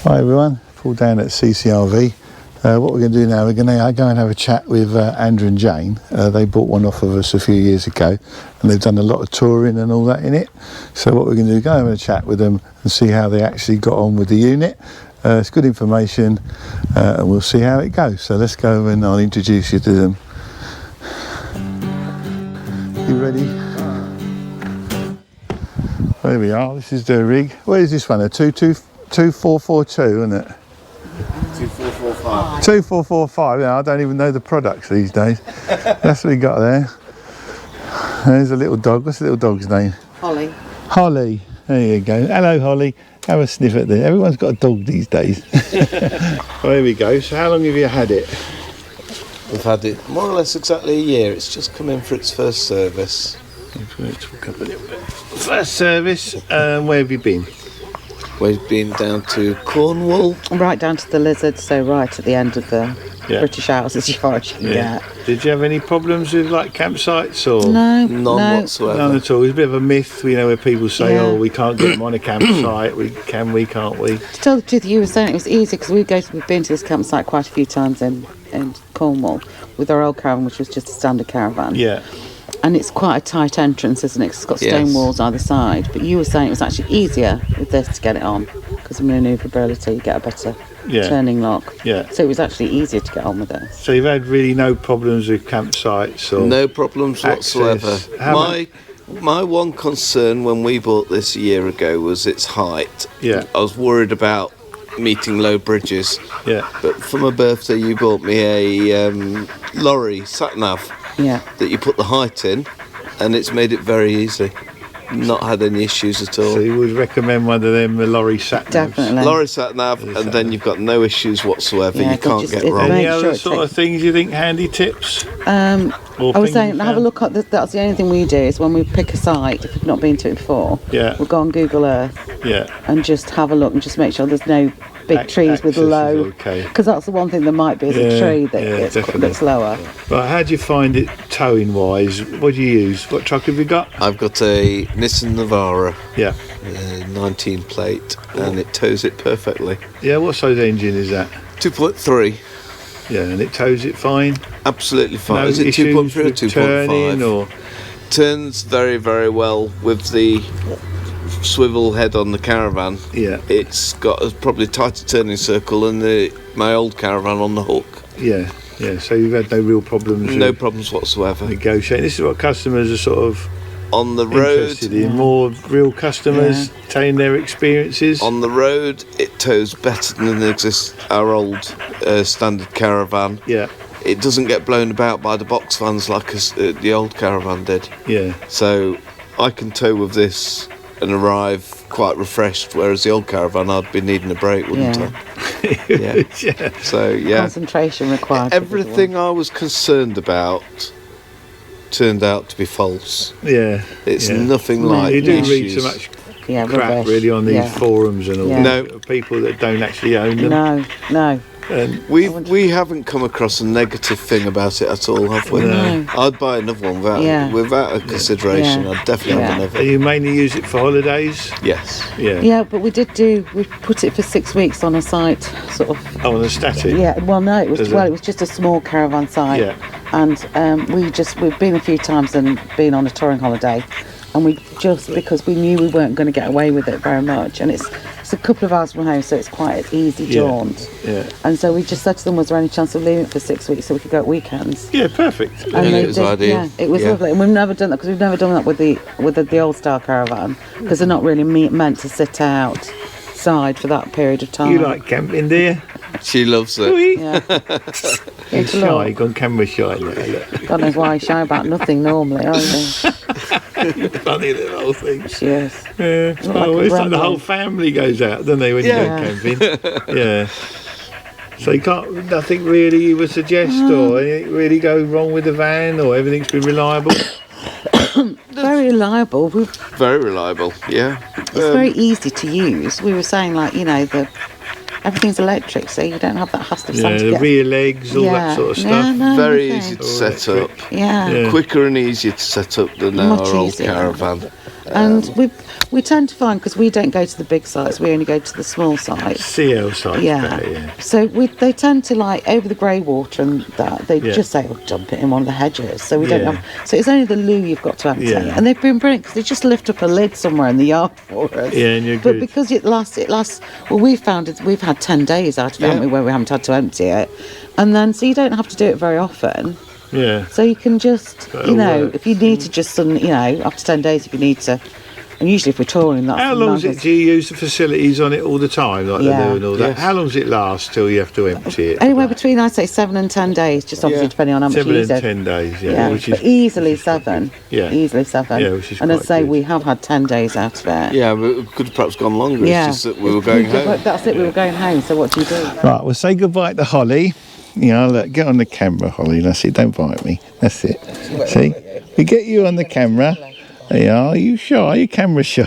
Hi everyone, Paul down at CCRV. What we're going to do now, we're going to go and have a chat with Andrew and Jane. They bought one off of us a few years ago and they've done a lot of touring and all that in it. So what we're going to do, go and have a chat with them and see how they actually got on with the unit. It's good information and we'll see how it goes. So let's go and I'll introduce you to them. You ready? There we are, this is the rig. What is this one, a 2442, isn't it? 2445. 2445, yeah, I don't even know the products these days. That's what we got there. There's a little dog. What's the little dog's name? Holly. Holly. There you go. Hello, Holly. Have a sniff at this. Everyone's got a dog these days. Well, there we go. So how long have you had it? We've had it more or less exactly a year. It's just come in for its first service. First service. Where have you been? We've been down to Cornwall. Right down to the Lizard, so right at the end of the British Isles as far as you can get. Did you have any problems with like campsites or? No, None whatsoever. None at all. It's a bit of a myth, you know, where people say, oh, we can't get them on a campsite. Can't we? To tell the truth, you were saying it was easy because we've been to this campsite quite a few times in Cornwall with our old caravan, which was just a standard caravan. Yeah. And it's quite a tight entrance, isn't it? 'Cause it's got stone walls either side. But you were saying it was actually easier with this to get it on because of manoeuvrability, you get a better turning lock. Yeah. So it was actually easier to get on with this. So you've had really no problems with campsites or no problems whatsoever. My one concern when we bought this a year ago was its height. Yeah. I was worried about meeting low bridges. Yeah. But for my birthday, you bought me a lorry sat-nav. Yeah. That you put the height in, and it's made it very easy. Not had any issues at all. So you would recommend one of them, the lorry sat-navs? Definitely. Lorry sat-nav, and then you've got no issues whatsoever. Yeah, you can't get wrong. Any other sort of things you think, handy tips? I was saying, have a look at that's the only thing we do is when we pick a site, if we've not been to it before, we'll go on Google Earth and just have a look and just make sure there's no big trees with low, because that's the one thing there might be is a tree that's lower. Right, how do you find it towing wise? What do you use? What truck have you got? I've got a Nissan Navara, 19 plate, and it tows it perfectly. Yeah, what size engine is that? 2.3. Yeah, and it tows it fine? Absolutely fine. No Is it 2.3 or 2.5? Turns very, very well with the swivel head on the Caravan. Yeah. It's got a probably tighter turning circle than my old Caravan on the hook. Yeah, so you've had no real problems? No problems whatsoever. Negotiating. This is what customers are sort of on the road interested in, more real customers telling their experiences. On the road, it tows better than our old standard Caravan. Yeah. It doesn't get blown about by the box fans like the old Caravan did. Yeah. So I can tow with this and arrive quite refreshed, whereas the old Caravan I'd be needing a break, wouldn't I? So concentration required. Everything I was concerned about turned out to be false. Yeah. It's nothing like you do issues. read so much crap really on these forums and all that. People that don't actually own them. No. We haven't come across a negative thing about it at all, have we? No. I'd buy another one without a consideration. I'd definitely have another. Do you mainly use it for holidays? Yes. Yeah, but we put it for 6 weeks on a site, sort of. Oh, on a static? Yeah, well, no, it was just a small caravan site. Yeah. And we've been a few times and been on a touring holiday, and because we knew we weren't going to get away with it very much, and it's a couple of hours from home, so it's quite an easy jaunt. Yeah. And so we just said to them, was there any chance of leaving it for 6 weeks so we could go at weekends? Yeah, perfect. And it was ideal. Yeah, it was lovely. And we've never done that because we've never done that with the old style Caravan, because they're not really meant to sit outside for that period of time. You like camping, do you? She loves it. Yeah. He's shy, gone camera shy. God knows why he's shy about nothing normally, aren't he? Funny little old things. Yes. Yeah. It's like the whole family goes out, don't they, when you go camping? Yeah. So nothing really you would suggest, or anything really go wrong with the van, or everything's been reliable? Very reliable. Very reliable, yeah. It's very easy to use. We were saying, everything's electric, so you don't have that hassle of the rear legs, all that sort of stuff. Very easy to set up. Yeah. Quicker and easier to set up than our old Caravan. And we tend to find, because we don't go to the big sites, we only go to the small sites. CL sites, better, yeah. So they tend to, like, over the grey water and that, they just say, oh, dump it in one of the hedges. So we don't have, so it's only the loo you've got to empty. Yeah. And they've been brilliant, because they just lift up a lid somewhere in the yard for us. Yeah, and you're but good. because it lasts, well, we've had 10 days out of it, haven't we, where we haven't had to empty it. And then, so you don't have to do it very often. Yeah. So you can just, if you need to just, after 10 days, if you need to. And usually if we're touring, that's... How long do you use the facilities on it all the time, like the loo and all that? Yes. How long does it last till you have to empty it? Anywhere between, I'd say, 7 and 10 days, just obviously depending on how much you use it. 7 and 10 days, which is, but easily 7. Yeah. Easily 7. Yeah, which is and quite I'd say good. we have had 10 days out of it. Yeah, we could have perhaps gone longer. It's just that we were going home. That's it, we were going home, so what do you do? Right, we'll say goodbye to Holly. Look, get on the camera, Holly. That's it, don't bite me. That's it. See? We get you on the camera. Are you shy? Are you camera shy?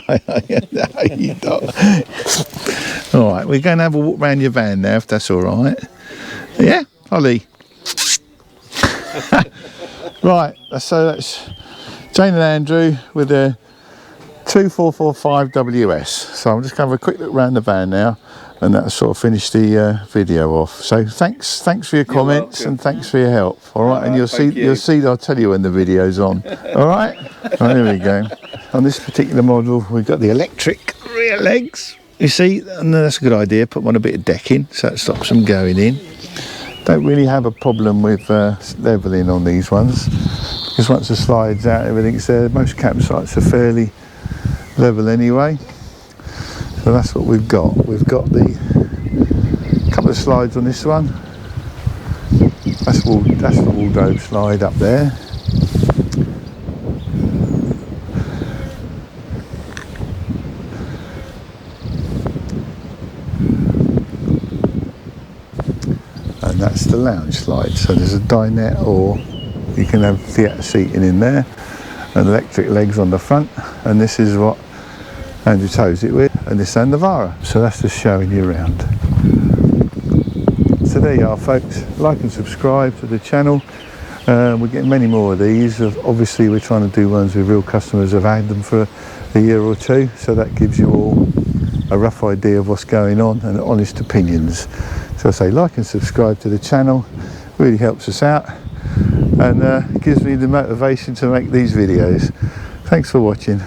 No, you don't. All right, we're going to have a walk around your van now, if that's all right. Yeah, Holly? Right, so that's Jane and Andrew with their 2445WS. So I'm just going to have a quick look around the van now, and that'll sort of finish the video off. So thanks for your comments and thanks for your help. All right, and you'll see. I'll tell you when the video's on. All right. Right, there we go. On this particular model, we've got the electric rear legs. You see, and that's a good idea. Put on a bit of decking so it stops them going in. Don't really have a problem with levelling on these ones, because once the slide's out, everything's there. Most campsites are fairly level anyway. So that's what we've got. We've got the couple of slides on this one. That's the wardrobe slide up there. And that's the lounge slide. So there's a dinette, or you can have theatre seating in there, and electric legs on the front. And this is what Andrew tows it with, a Nissan Navara. So that's just showing you around. So there you are, folks. Like and subscribe to the channel. We're getting many more of these. Obviously we're trying to do ones with real customers who've had them for a year or two, so that gives you all a rough idea of what's going on and honest opinions. So I say like and subscribe to the channel, really helps us out, and gives me the motivation to make these videos. Thanks for watching.